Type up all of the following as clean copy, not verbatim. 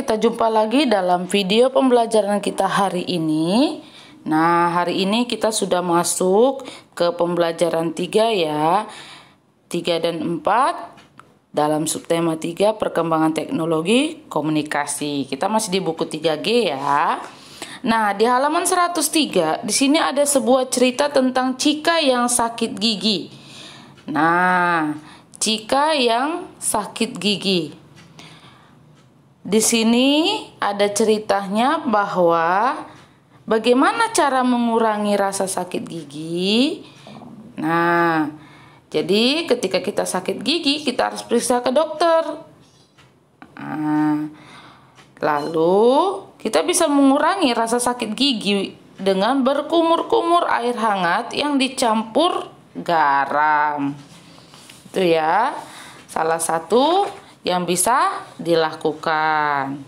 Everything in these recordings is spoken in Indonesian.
kita jumpa lagi dalam video pembelajaran kita hari ini. Nah, hari ini kita sudah masuk ke pembelajaran 3 ya. 3 dan 4 dalam subtema 3 perkembangan teknologi komunikasi. Kita masih di buku 3G ya. Nah, di halaman 103 di sini ada sebuah cerita tentang Cika yang sakit gigi. Nah, Cika yang sakit gigi. Di sini ada ceritanya bahwa bagaimana cara mengurangi rasa sakit gigi. Nah, jadi ketika kita sakit gigi, kita harus periksa ke dokter. Nah, lalu kita bisa mengurangi rasa sakit gigi dengan berkumur-kumur air hangat yang dicampur garam. Itu ya, salah satu yang bisa dilakukan.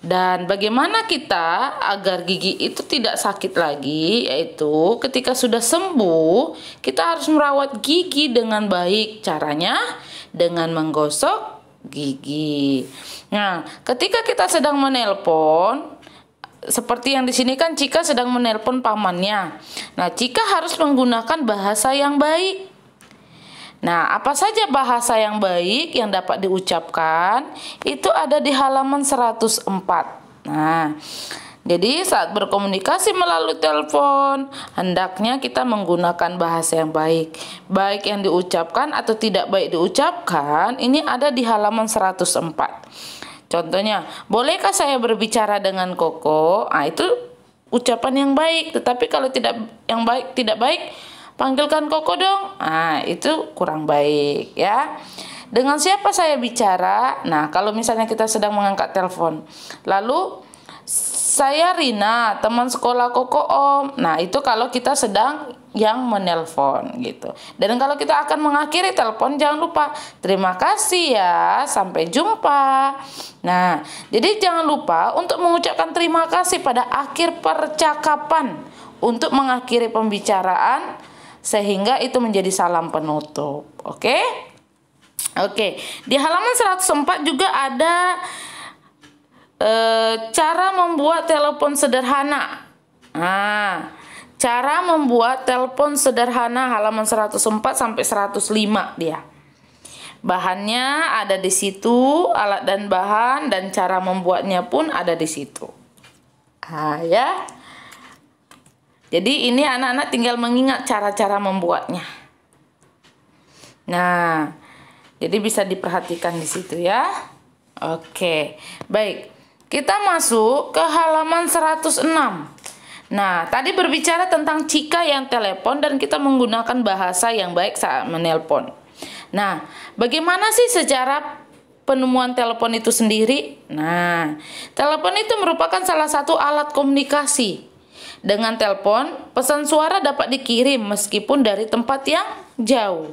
Dan bagaimana kita agar gigi itu tidak sakit lagi, yaitu ketika sudah sembuh, kita harus merawat gigi dengan baik. Caranya dengan menggosok gigi. Nah, ketika kita sedang menelpon, seperti yang di sini kan Cika sedang menelpon pamannya. Nah, Cika harus menggunakan bahasa yang baik. Nah, apa saja bahasa yang baik yang dapat diucapkan? Itu ada di halaman 104. Nah, jadi saat berkomunikasi melalui telepon, hendaknya kita menggunakan bahasa yang baik. Baik yang diucapkan atau tidak baik diucapkan, ini ada di halaman 104. Contohnya, bolehkah saya berbicara dengan Koko? Nah, itu ucapan yang baik. Tetapi kalau tidak baik, panggilkan Koko dong. Nah, itu kurang baik ya. Dengan siapa saya bicara? Nah, kalau misalnya kita sedang mengangkat telepon. Lalu, saya Rina, teman sekolah Koko Om. Nah, itu kalau kita sedang yang menelpon gitu. Dan kalau kita akan mengakhiri telepon, jangan lupa terima kasih ya, sampai jumpa. Nah, jadi jangan lupa untuk mengucapkan terima kasih pada akhir percakapan untuk mengakhiri pembicaraan, sehingga itu menjadi salam penutup. Oke? Oke. Di halaman 104 juga ada cara membuat telepon sederhana. Nah, cara membuat telepon sederhana halaman 104 sampai 105 dia. Bahannya ada di situ, alat dan bahan, dan cara membuatnya pun ada di situ. Ah, ya. Jadi ini anak-anak tinggal mengingat cara-cara membuatnya. Nah, jadi bisa diperhatikan di situ ya. Oke, baik. Kita masuk ke halaman 106. Nah, tadi berbicara tentang Cika yang telepon dan kita menggunakan bahasa yang baik saat menelpon. Nah, bagaimana sih sejarah penemuan telepon itu sendiri? Nah, telepon itu merupakan salah satu alat komunikasi. Dengan telepon, pesan suara dapat dikirim meskipun dari tempat yang jauh.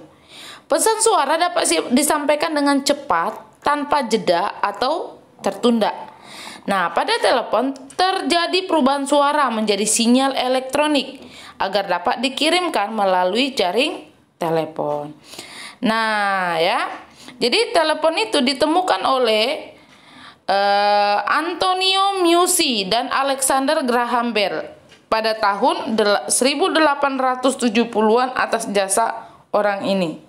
Pesan suara dapat disampaikan dengan cepat, tanpa jeda atau tertunda. Nah, pada telepon terjadi perubahan suara menjadi sinyal elektronik agar dapat dikirimkan melalui jaring telepon. Nah, ya. Jadi telepon itu ditemukan oleh Antonio Meucci dan Alexander Graham Bell pada tahun 1870-an atas jasa orang ini.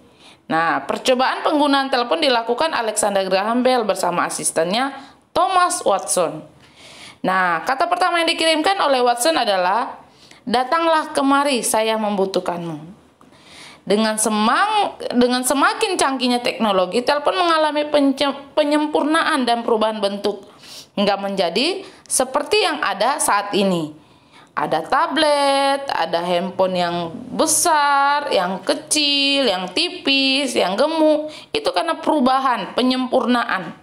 Nah, percobaan penggunaan telepon dilakukan Alexander Graham Bell bersama asistennya Thomas Watson. Nah, kata pertama yang dikirimkan oleh Watson adalah, "Datanglah kemari, saya membutuhkanmu." Dengan semakin canggihnya teknologi, telepon mengalami penyempurnaan dan perubahan bentuk hingga menjadi seperti yang ada saat ini. Ada tablet, ada handphone yang besar, yang kecil, yang tipis, yang gemuk. Itu karena perubahan, penyempurnaan.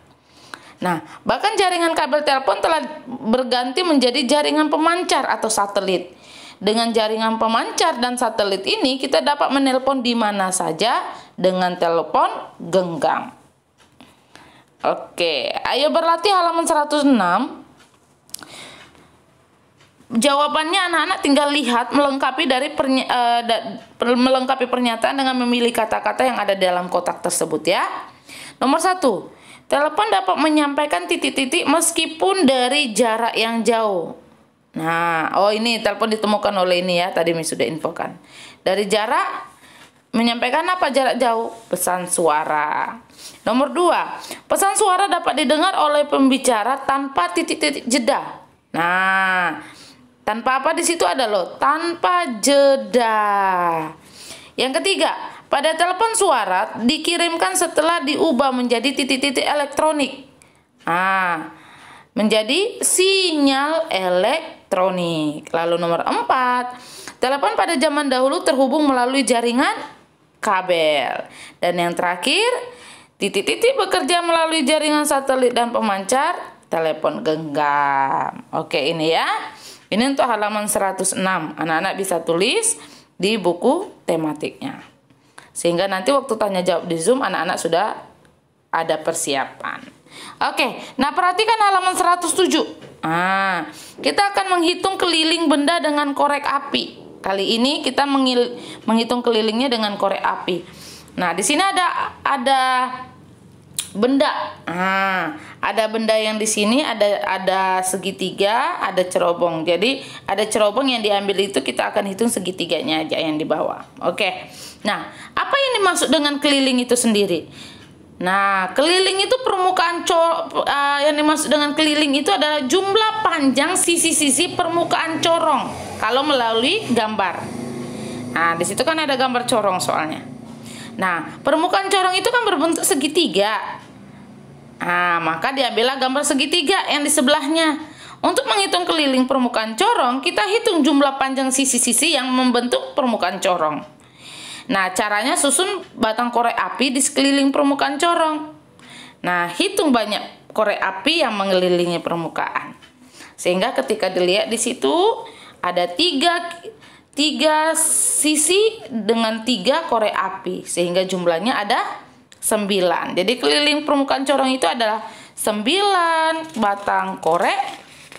Nah, bahkan jaringan kabel telepon telah berganti menjadi jaringan pemancar atau satelit. Dengan jaringan pemancar dan satelit ini, kita dapat menelpon di mana saja dengan telepon genggam. Oke, ayo berlatih halaman 106. Jawabannya anak-anak tinggal lihat melengkapi melengkapi pernyataan dengan memilih kata-kata yang ada dalam kotak tersebut ya. Nomor 1. Telepon dapat menyampaikan titik-titik meskipun dari jarak yang jauh. Nah, oh ini telepon ditemukan oleh ini ya, tadi Miss sudah infokan. Dari jarak menyampaikan apa jarak jauh? Pesan suara. Nomor 2, pesan suara dapat didengar oleh pembicara tanpa titik-titik jeda. Nah, tanpa apa di situ ada loh, tanpa jeda. Yang ketiga, pada telepon suara dikirimkan setelah diubah menjadi titik-titik elektronik. Menjadi sinyal elektronik. Lalu nomor 4, telepon pada zaman dahulu terhubung melalui jaringan kabel. Dan yang terakhir, titik-titik bekerja melalui jaringan satelit dan pemancar telepon genggam. Oke, ini ya. Ini untuk halaman 106. Anak-anak bisa tulis di buku tematiknya. Sehingga nanti waktu tanya jawab di Zoom, anak-anak sudah ada persiapan. Oke, nah perhatikan halaman 107. Kita akan menghitung keliling benda dengan korek api. Kali ini kita menghitung kelilingnya dengan korek api. Nah, di sini ada benda. Ada benda yang di sini ada segitiga, ada cerobong. Jadi ada cerobong yang diambil itu kita akan hitung segitiganya aja yang di bawah. Oke. Nah, apa yang dimaksud dengan keliling itu sendiri? Nah, keliling itu permukaan yang dimaksud dengan keliling itu adalah jumlah panjang sisi-sisi permukaan corong kalau melalui gambar. Nah, di situ kan ada gambar corong soalnya. Nah, permukaan corong itu kan berbentuk segitiga. Maka diambillah gambar segitiga yang di sebelahnya. Untuk menghitung keliling permukaan corong, kita hitung jumlah panjang sisi-sisi yang membentuk permukaan corong. Nah, caranya susun batang korek api di sekeliling permukaan corong. Nah, hitung banyak korek api yang mengelilingi permukaan. Sehingga ketika dilihat di situ ada tiga sisi dengan 3 korek api. Sehingga jumlahnya ada 9. Jadi keliling permukaan corong itu adalah 9 batang korek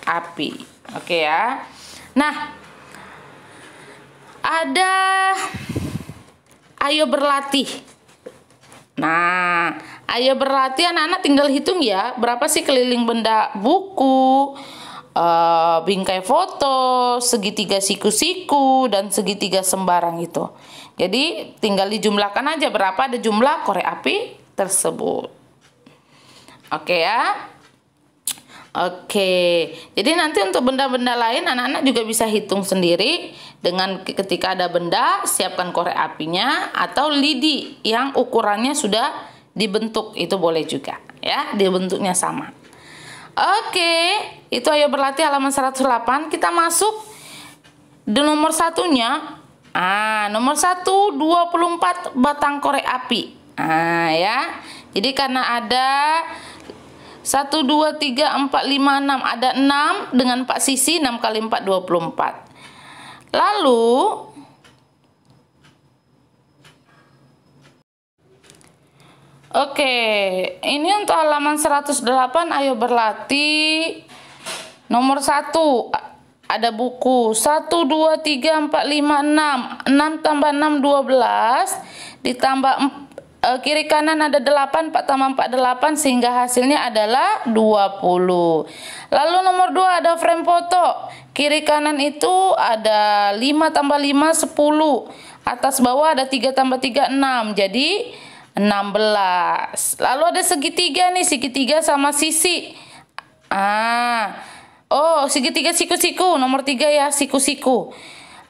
api. Oke ya. Nah, ada ayo berlatih. Nah, ayo berlatih, anak-anak tinggal hitung ya, berapa sih keliling benda buku, bingkai foto, segitiga siku-siku, dan segitiga sembarang itu. Jadi tinggal dijumlahkan aja berapa ada jumlah korek api tersebut. Oke ya. Oke, jadi nanti untuk benda-benda lain anak-anak juga bisa hitung sendiri dengan ketika ada benda siapkan korek apinya atau lidi yang ukurannya sudah dibentuk, itu boleh juga ya, dibentuknya sama. Oke, itu ayo berlatih halaman 108. Kita masuk di nomor satunya. Nomor 1 24 batang korek api. Ya. Jadi karena ada 1, 2, 3, 4, 5, 6. Ada 6 dengan 4 sisi. 6 kali 4, 24. Lalu oke, ini untuk halaman 108 ayo berlatih. Nomor 1 ada buku 1, 2, 3, 4, 5, 6. 6 tambah 6 12 ditambah kiri kanan ada 8, 4 tambah 4 8 sehingga hasilnya adalah 20. Lalu nomor 2 ada frame foto. Kiri kanan itu ada 5 tambah 5 10. Atas bawah ada 3 tambah 3 6. Jadi 16. Lalu ada segitiga nih, segitiga sama sisi. Segitiga siku-siku, nomor 3 ya, siku-siku.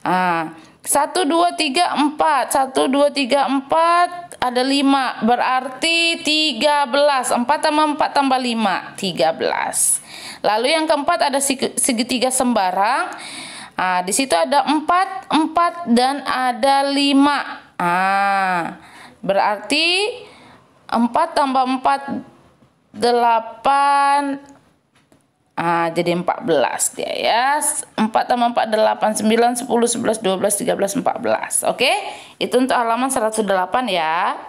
1, 2, 3, 4. 1, 2, 3, 4 ada 5, berarti 13. 4 tambah 4 tambah 5, 13. Lalu yang keempat ada segitiga sembarang. Di situ ada 4, 4 dan ada 5. Berarti 4 tambah 4 8. Jadi 14 dia ya. 4 tambah 4 8 9 10 11 12 13 14. Oke? Itu untuk halaman 108 ya.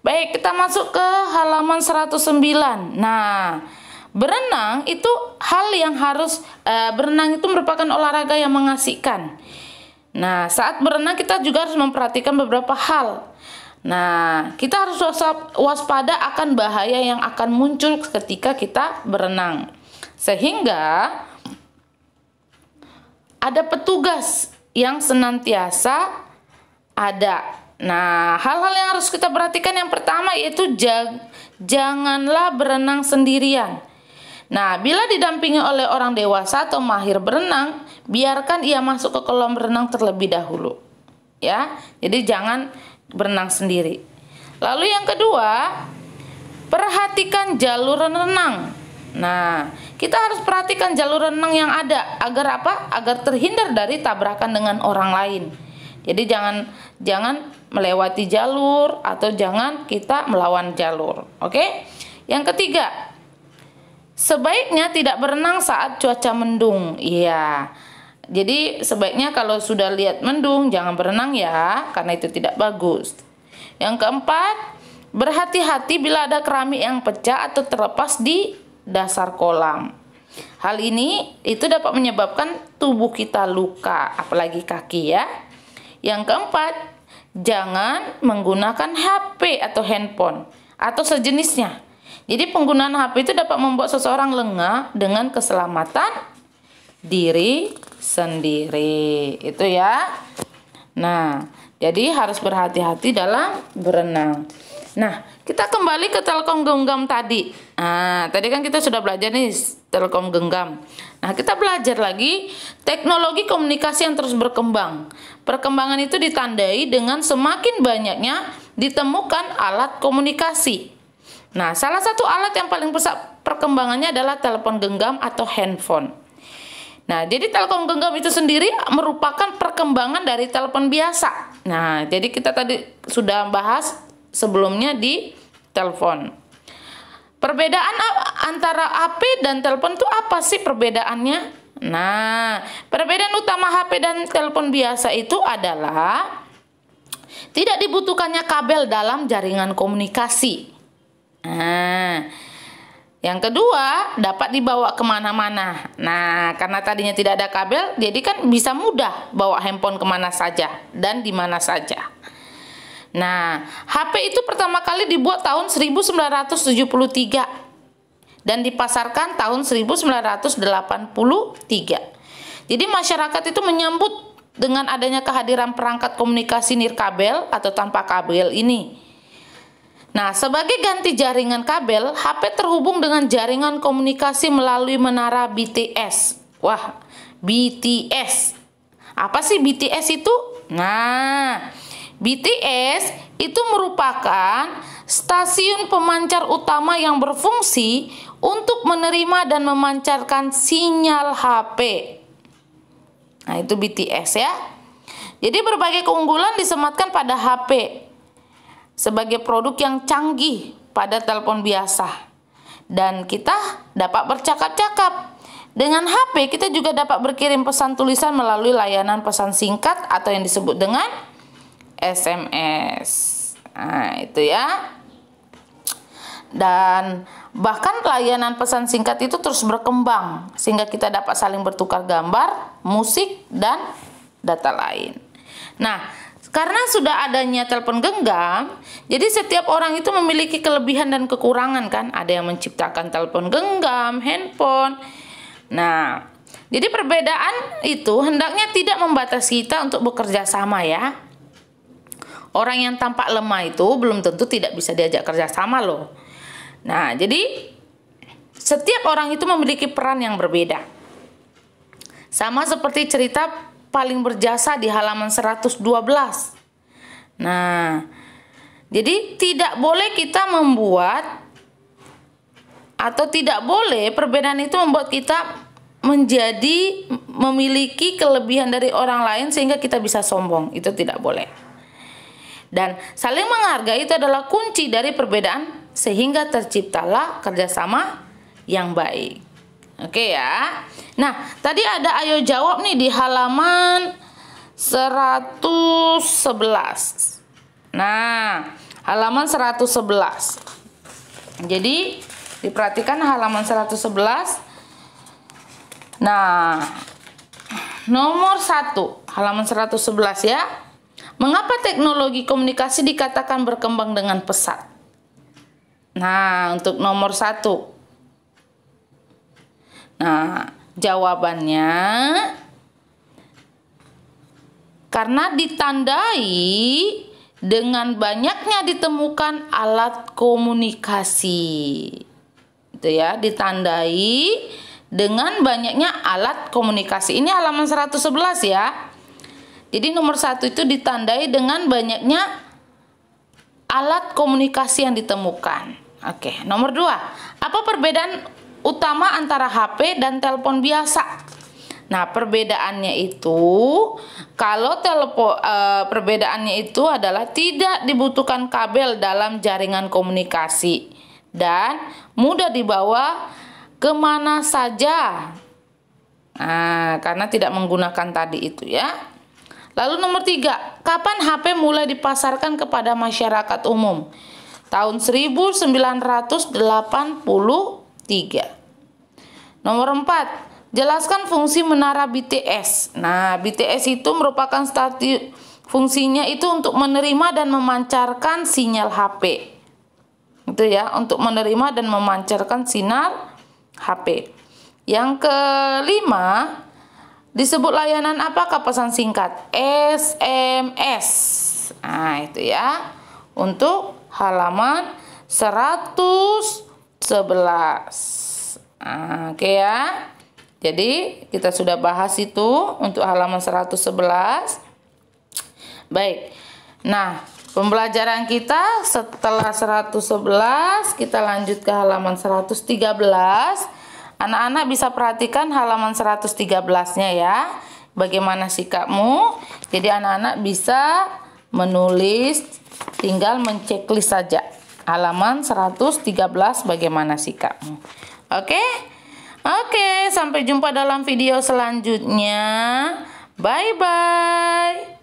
Baik, kita masuk ke halaman 109. Nah, berenang itu hal yang harus berenang itu merupakan olahraga yang mengasihkan. Nah, saat berenang kita juga harus memperhatikan beberapa hal. Nah, kita harus waspada akan bahaya yang akan muncul ketika kita berenang. Sehingga ada petugas yang senantiasa ada. Nah, hal-hal yang harus kita perhatikan yang pertama yaitu janganlah berenang sendirian. Nah, bila didampingi oleh orang dewasa atau mahir berenang, biarkan ia masuk ke kolam renang terlebih dahulu. Ya, jadi jangan berenang sendiri. Lalu yang kedua, perhatikan jalur renang. Nah, kita harus perhatikan jalur renang yang ada. Agar apa? Agar terhindar dari tabrakan dengan orang lain. Jadi jangan melewati jalur atau jangan kita melawan jalur. Oke? Yang ketiga, sebaiknya tidak berenang saat cuaca mendung. Iya. Jadi sebaiknya kalau sudah lihat mendung jangan berenang ya, karena itu tidak bagus. Yang keempat, berhati-hati bila ada keramik yang pecah atau terlepas di dasar kolam. Hal ini itu dapat menyebabkan tubuh kita luka, apalagi kaki ya. Yang keempat, jangan menggunakan HP atau handphone atau sejenisnya. Jadi penggunaan HP itu dapat membuat seseorang lengah dengan keselamatan diri sendiri. Itu ya. Nah, jadi harus berhati-hati dalam berenang. Nah, kita kembali ke telepon genggam tadi. Nah, tadi kan kita sudah belajar nih telepon genggam. Nah, kita belajar lagi teknologi komunikasi yang terus berkembang. Perkembangan itu ditandai dengan semakin banyaknya ditemukan alat komunikasi. Nah, salah satu alat yang paling pesat perkembangannya adalah telepon genggam atau handphone. Nah, jadi telepon genggam itu sendiri merupakan perkembangan dari telepon biasa. Nah, jadi kita tadi sudah bahas sebelumnya di telepon. Perbedaan antara HP dan telepon itu apa sih perbedaannya? Nah, perbedaan utama HP dan telepon biasa itu adalah tidak dibutuhkannya kabel dalam jaringan komunikasi. Nah, yang kedua, dapat dibawa kemana-mana. Nah, karena tadinya tidak ada kabel, jadi kan bisa mudah bawa handphone kemana saja dan di mana saja. Nah, HP itu pertama kali dibuat tahun 1973 dan dipasarkan tahun 1983. Jadi masyarakat itu menyambut dengan adanya kehadiran perangkat komunikasi nirkabel atau tanpa kabel ini. Nah, sebagai ganti jaringan kabel, HP terhubung dengan jaringan komunikasi melalui menara BTS. Wah, BTS. Apa sih BTS itu? Nah, BTS itu merupakan stasiun pemancar utama yang berfungsi untuk menerima dan memancarkan sinyal HP. Nah, itu BTS ya. Jadi berbagai keunggulan disematkan pada HP sebagai produk yang canggih pada telepon biasa. Dan kita dapat bercakap-cakap. Dengan HP kita juga dapat berkirim pesan tulisan melalui layanan pesan singkat atau yang disebut dengan SMS. Nah, itu ya. Dan bahkan layanan pesan singkat itu terus berkembang sehingga kita dapat saling bertukar gambar, musik, dan data lain. Nah, karena sudah adanya telepon genggam, jadi setiap orang itu memiliki kelebihan dan kekurangan kan. Ada yang menciptakan telepon genggam, handphone. Nah, jadi perbedaan itu hendaknya tidak membatasi kita untuk bekerja sama ya. Orang yang tampak lemah itu belum tentu tidak bisa diajak kerja sama loh. Nah, jadi setiap orang itu memiliki peran yang berbeda. Sama seperti cerita paling berjasa di halaman 112. Nah, jadi tidak boleh kita membuat atau tidak boleh perbedaan itu membuat kita menjadi memiliki kelebihan dari orang lain sehingga kita bisa sombong. Itu tidak boleh. Dan saling menghargai itu adalah kunci dari perbedaan sehingga terciptalah kerjasama yang baik. Oke ya. Nah, tadi ada ayo jawab nih di halaman 111. Nah, halaman 111. Jadi, diperhatikan halaman 111. Nah, nomor 1, halaman 111 ya. Mengapa teknologi komunikasi dikatakan berkembang dengan pesat? Nah, untuk nomor 1. Nah, jawabannya karena ditandai dengan banyaknya ditemukan alat komunikasi. Itu ya, ditandai dengan banyaknya alat komunikasi. Ini halaman 111 ya. Jadi nomor 1 itu ditandai dengan banyaknya alat komunikasi yang ditemukan. Oke, nomor 2. Apa perbedaan utama antara HP dan telepon biasa? Nah, perbedaannya itu perbedaannya itu adalah tidak dibutuhkan kabel dalam jaringan komunikasi dan mudah dibawa kemana saja. Nah, karena tidak menggunakan tadi itu ya. Lalu nomor 3, kapan HP mulai dipasarkan kepada masyarakat umum? Tahun 1983. Nomor 4, jelaskan fungsi menara BTS. Nah, BTS itu merupakan fungsinya itu untuk menerima dan memancarkan sinyal HP. Itu ya, untuk menerima dan memancarkan sinyal HP. Yang kelima, disebut layanan apakah pesan singkat? SMS. Nah, itu ya. Untuk halaman 111. Nah, oke ya. Jadi, kita sudah bahas itu untuk halaman 111. Baik. Nah, pembelajaran kita setelah 111, kita lanjut ke halaman 113. Anak-anak bisa perhatikan halaman 113-nya ya. Bagaimana sikapmu? Jadi anak-anak bisa menulis, tinggal menceklis saja. Halaman 113 bagaimana sikapmu. Oke? Oke, sampai jumpa dalam video selanjutnya. Bye-bye.